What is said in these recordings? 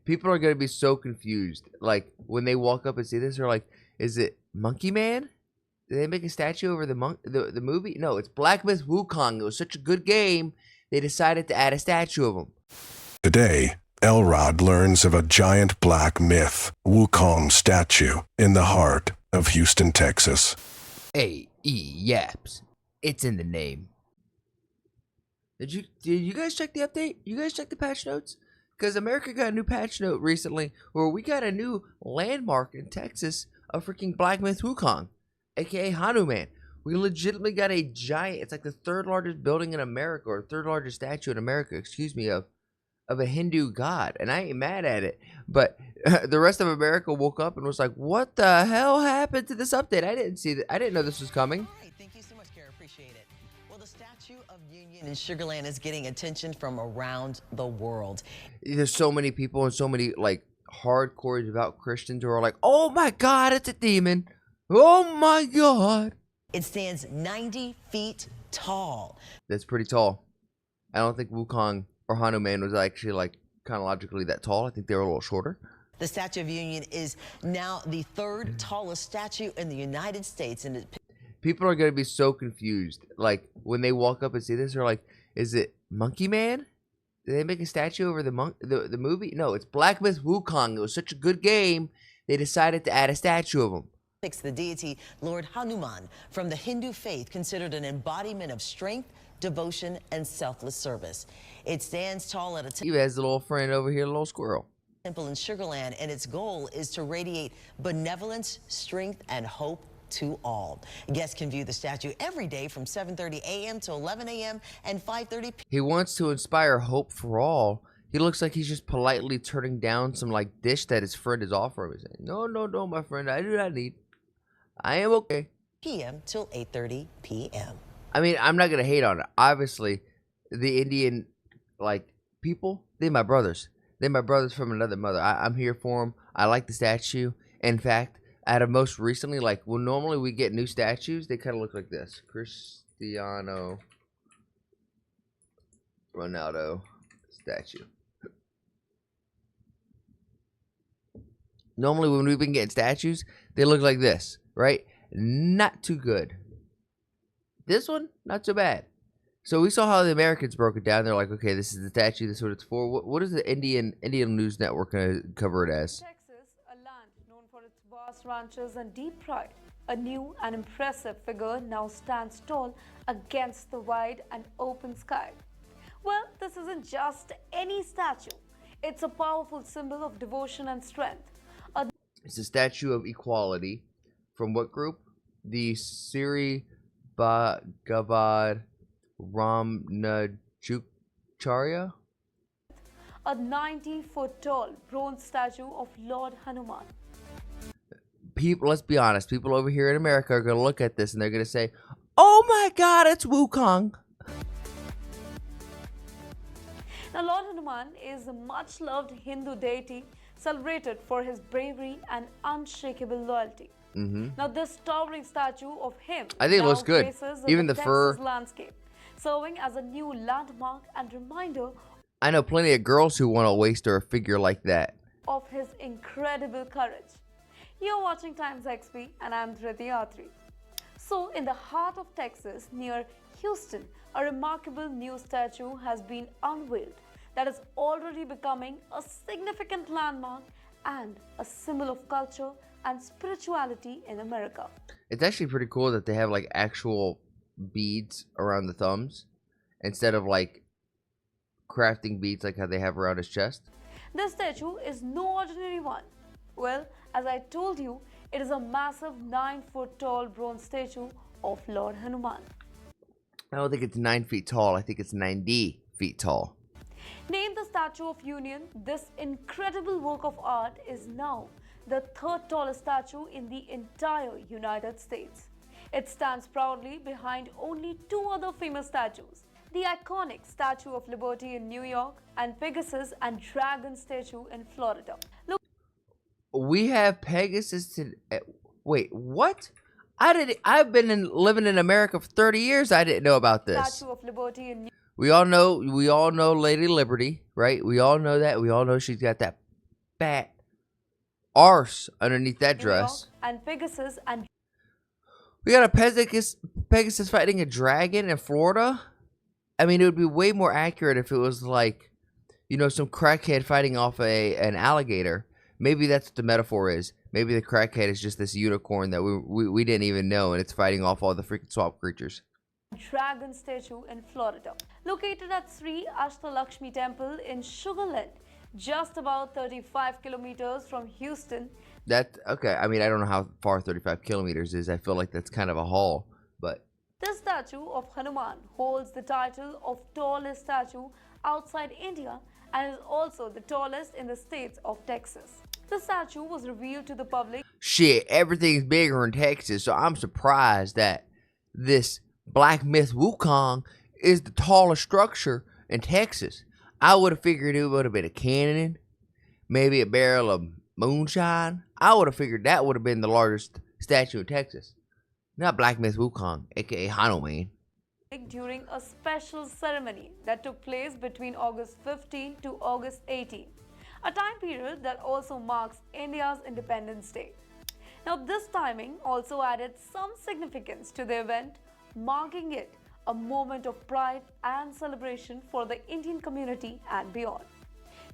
People are gonna be so confused. Like when they walk up and see this, they're like, "Is it Monkey Man? Did they make a statue over the movie? No, it's Black Myth Wukong. It was such a good game, they decided to add a statue of him." Today, Elrod learns of a giant black myth, Wukong statue, in the heart of Houston, Texas. Yaps. It's in the name. Did you guys check the update? You guys check the patch notes? Because America got a new patch note recently where we got a new landmark in Texas of freaking Black Myth Wukong, aka Hanuman. We legitimately got a giant, it's like the third largest building in America, or third largest statue in America, excuse me, of a Hindu god. And I ain't mad at it. But the rest of America woke up and was like, what the hell happened to this update? I didn't see that. I didn't know this was coming. All right, thank you so much, Kara. Appreciate it. Well, the Statue of Union in Sugar Land is getting attention from around the world. There's so many people and so many like hardcore devout Christians who are like, oh my God, it's a demon. Oh my God. It stands 90 feet tall. That's pretty tall. I don't think Wukong or Hanuman was actually like chronologically that tall. I think they were a little shorter. The Statue of Union is now the third tallest statue in the United States. And people are going to be so confused. Like when they walk up and see this, they're like, is it Monkey Man? Did they make a statue over the movie? No, it's Black Myth Wukong. It was such a good game, they decided to add a statue of him. The deity Lord Hanuman from the Hindu faith, considered an embodiment of strength, devotion, and selfless service. It stands tall at a He has a little friend over here, a little squirrel. temple in Sugar Land, and its goal is to radiate benevolence, strength, and hope to all. Guests can view the statue every day from 7:30 a.m. to 11 a.m. and 5:30 p.m. He wants to inspire hope for all. He looks like he's just politely turning down some like dish that his friend is offering. He's saying, no, my friend, I do not need. I am okay. p.m. till 8:30 p.m. I mean, I'm not gonna hate on it. Obviously, the Indian like people, they're my brothers. They're my brothers from another mother. I'm here for them. I like the statue. In fact, out of most recently, like when normally we get new statues, they kind of look like this: Cristiano Ronaldo statue. Normally, when we've been getting statues, they look like this, right? Not too good. This one, not so bad. So we saw how the Americans broke it down. They're like, okay, this is the statue. This is what it's for. What is the Indian News Network going to cover it as? Texas, a land known for its vast ranches and deep pride. A new and impressive figure now stands tall against the wide and open sky. Well, this isn't just any statue. It's a powerful symbol of devotion and strength. It's a statue of equality. From what group? The Sri Bhagavad Ramnajucharya? A 90-foot tall bronze statue of Lord Hanuman. People, let's be honest. People over here in America are going to look at this and they're going to say, oh my God, it's Wukong. Now, Lord Hanuman is a much-loved Hindu deity celebrated for his bravery and unshakable loyalty. Now, this towering statue of him I think it now looks good. graces Even the fur. Texas landscape, serving as a new landmark and reminder I know plenty of girls who want to waste a figure like that. of his incredible courage. You're watching Times XP and I'm Dhriti Atri. So, in the heart of Texas, near Houston, a remarkable new statue has been unveiled that is already becoming a significant landmark and a symbol of culture and spirituality in America. It's actually pretty cool that they have like actual beads around the thumbs instead of like crafting beads like how they have around his chest. This statue is no ordinary one. Well, as I told you, it is a massive 9-foot tall bronze statue of Lord Hanuman. I don't think it's 9 feet tall. I think it's 90 feet tall. Named the Statue of Union, this incredible work of art is now the third tallest statue in the entire United States. It stands proudly behind only two other famous statues: the iconic Statue of Liberty in New York and Pegasus and Dragon statue in Florida. Look, We have Pegasus to... Wait, what? I've been living in America for 30 years. I didn't know about this. Statue of Liberty in We all know Lady Liberty, right? We all know that. We all know she's got that fat arse underneath that New York, dress. and Pegasus and We got a Pegasus fighting a dragon in Florida. I mean, it would be way more accurate if it was like, you know, some crackhead fighting off an alligator. Maybe that's what the metaphor is. Maybe the crackhead is just this unicorn that we didn't even know, and it's fighting off all the freaking swamp creatures. dragon statue in Florida. Located at Sri Ashtalakshmi Temple in Sugarland, just about 35 kilometers from Houston. That, okay, I mean, I don't know how far 35 kilometers is. I feel like that's kind of a haul, but... This statue of Hanuman holds the title of tallest statue outside India and is also the tallest in the states of Texas. The statue was revealed to the public. Shit, everything's bigger in Texas, so I'm surprised that this black myth Wukong is the tallest structure in Texas. I would have figured it would have been a cannon, maybe a barrel of moonshine. I would have figured that would have been the largest statue in Texas. Not Black Myth Wukong, aka Hanuman. During a special ceremony that took place between August 15 to August 18, a time period that also marks India's Independence Day. Now, this timing also added some significance to the event, marking it a moment of pride and celebration for the Indian community and beyond.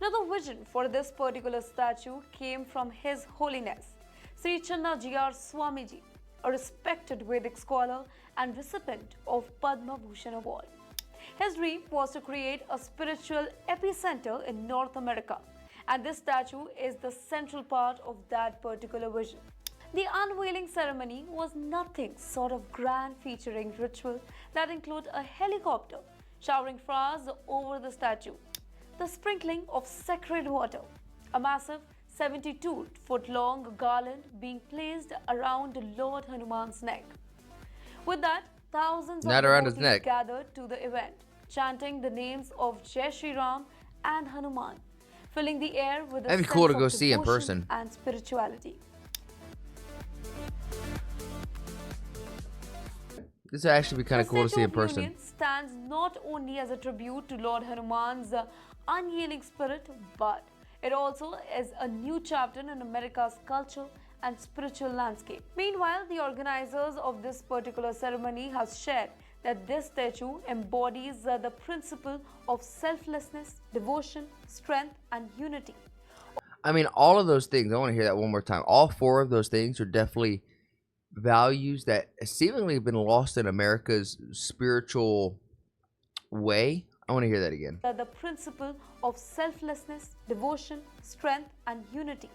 Now, the vision for this particular statue came from His Holiness Sri Channa G.R. Swamiji, a respected Vedic scholar and recipient of Padma Bhushan Award. His dream was to create a spiritual epicenter in North America, and this statue is the central part of that particular vision. The unveiling ceremony was nothing short of grand, featuring ritual that include a helicopter showering flowers over the statue, the sprinkling of sacred water, a massive 72-foot-long garland being placed around Lord Hanuman's neck. With that, thousands of devotees gathered to the event, chanting the names of Jai Shri Ram and Hanuman, filling the air with a sense cool to of go see in devotion person. and spirituality. This would actually be kind of cool to see in person. The Statue of Union stands not only as a tribute to Lord Hanuman's unyielding spirit, but it also is a new chapter in America's culture and spiritual landscape. Meanwhile, the organizers of this particular ceremony have shared that this statue embodies the principle of selflessness, devotion, strength, and unity. I mean, all of those things, I want to hear that one more time. All four of those things are definitely values that seemingly have been lost in America's spiritual way. I want to hear that again. The principle of selflessness, devotion, strength, and unity.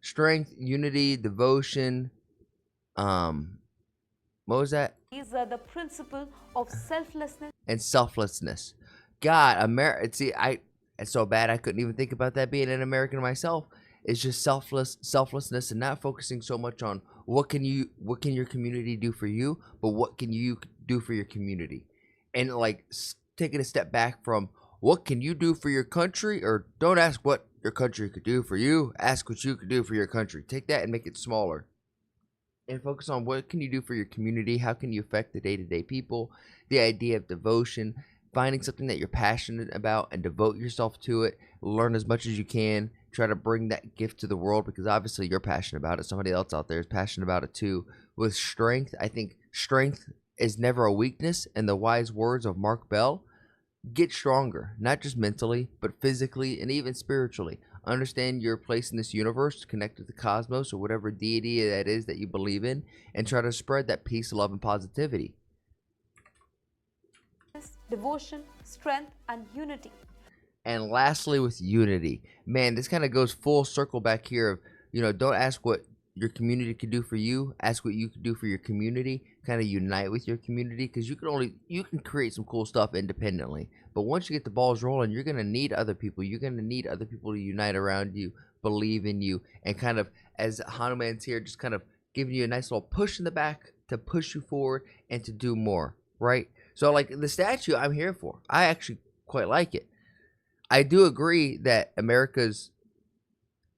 Strength, unity, devotion. What was that? These are the principle of selflessness and selflessness. God, see, it's so bad I couldn't even think about that being an American myself. It's just selflessness, and not focusing so much on what can your community do for you, but what can you do for your community, and like taking a step back from what can you do for your country, or don't ask what your country could do for you, ask what you could do for your country. Take that and make it smaller, and focus on what can you do for your community, how can you affect the day-to-day people, the idea of devotion, finding something that you're passionate about and devote yourself to it, learn as much as you can, try to bring that gift to the world, because obviously you're passionate about it, somebody else out there is passionate about it too. With strength, I think strength is never a weakness, in the wise words of Mark Bell. Get stronger, not just mentally, but physically and even spiritually. Understand your place in this universe, connect with the cosmos or whatever deity that is that you believe in, and try to spread that peace, love, and positivity. Devotion, strength, and unity. And lastly, with unity, man, this kind of goes full circle back here of, you know, don't ask what your community could do for you, ask what you could do for your community. Kind of unite with your community, because you can create some cool stuff independently, but once you get the balls rolling, you're going to need other people. You're going to need other people to unite around you, believe in you, and kind of, as Hanuman's here, just kind of giving you a nice little push in the back to push you forward and to do more, right? So like the statue, I'm here for. I actually quite like it. I do agree that America's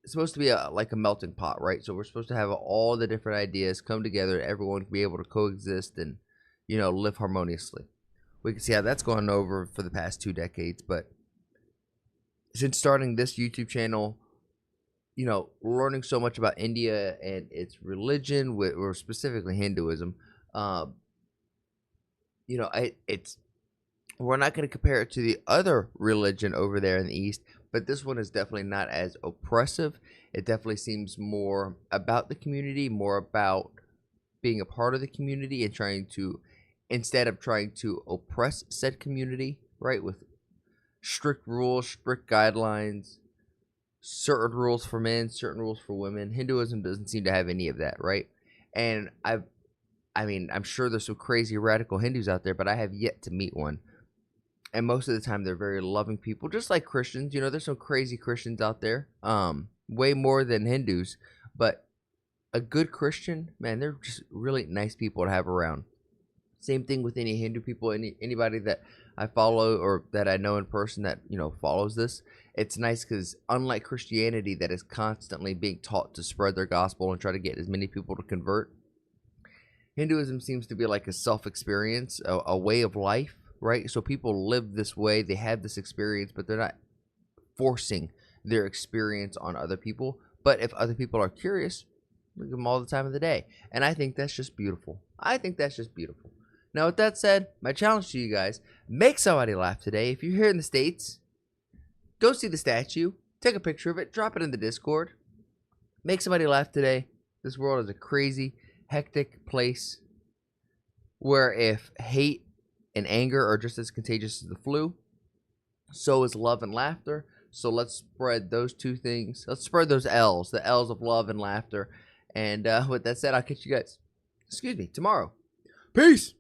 supposed to be like a melting pot, right? So we're supposed to have all the different ideas come together, everyone can be able to coexist and, you know, live harmoniously. We can see how that's gone over for the past 2 decades, but since starting this YouTube channel, learning so much about India and its religion, or specifically Hinduism. It's we're not going to compare it to the other religion over there in the East, but this one is definitely not as oppressive. It definitely seems more about the community, more about being a part of the community and instead of trying to oppress said community, right, with strict rules, strict guidelines, certain rules for men, certain rules for women. Hinduism doesn't seem to have any of that, right? And I'm sure there's some crazy radical Hindus out there, but I have yet to meet one. And most of the time, they're very loving people, just like Christians. There's some crazy Christians out there, way more than Hindus. But a good Christian, man, they're just really nice people to have around. Same thing with any Hindu people, anybody that I follow or that I know in person that follows this. It's nice because unlike Christianity, that is constantly being taught to spread their gospel and try to get as many people to convert, Hinduism seems to be like a self-experience, a way of life, right? So people live this way, they have this experience, but they're not forcing their experience on other people. But if other people are curious, we give them all the time of the day. And I think that's just beautiful. Now, with that said, my challenge to you guys, make somebody laugh today. If you're here in the States, go see the statue, take a picture of it, drop it in the Discord. Make somebody laugh today. This world is a crazy, hectic place where if hate and anger are just as contagious as the flu, so is love and laughter. So let's spread those two things. Let's spread those L's, the L's of love and laughter. And with that said, I'll catch you guys, tomorrow. Peace.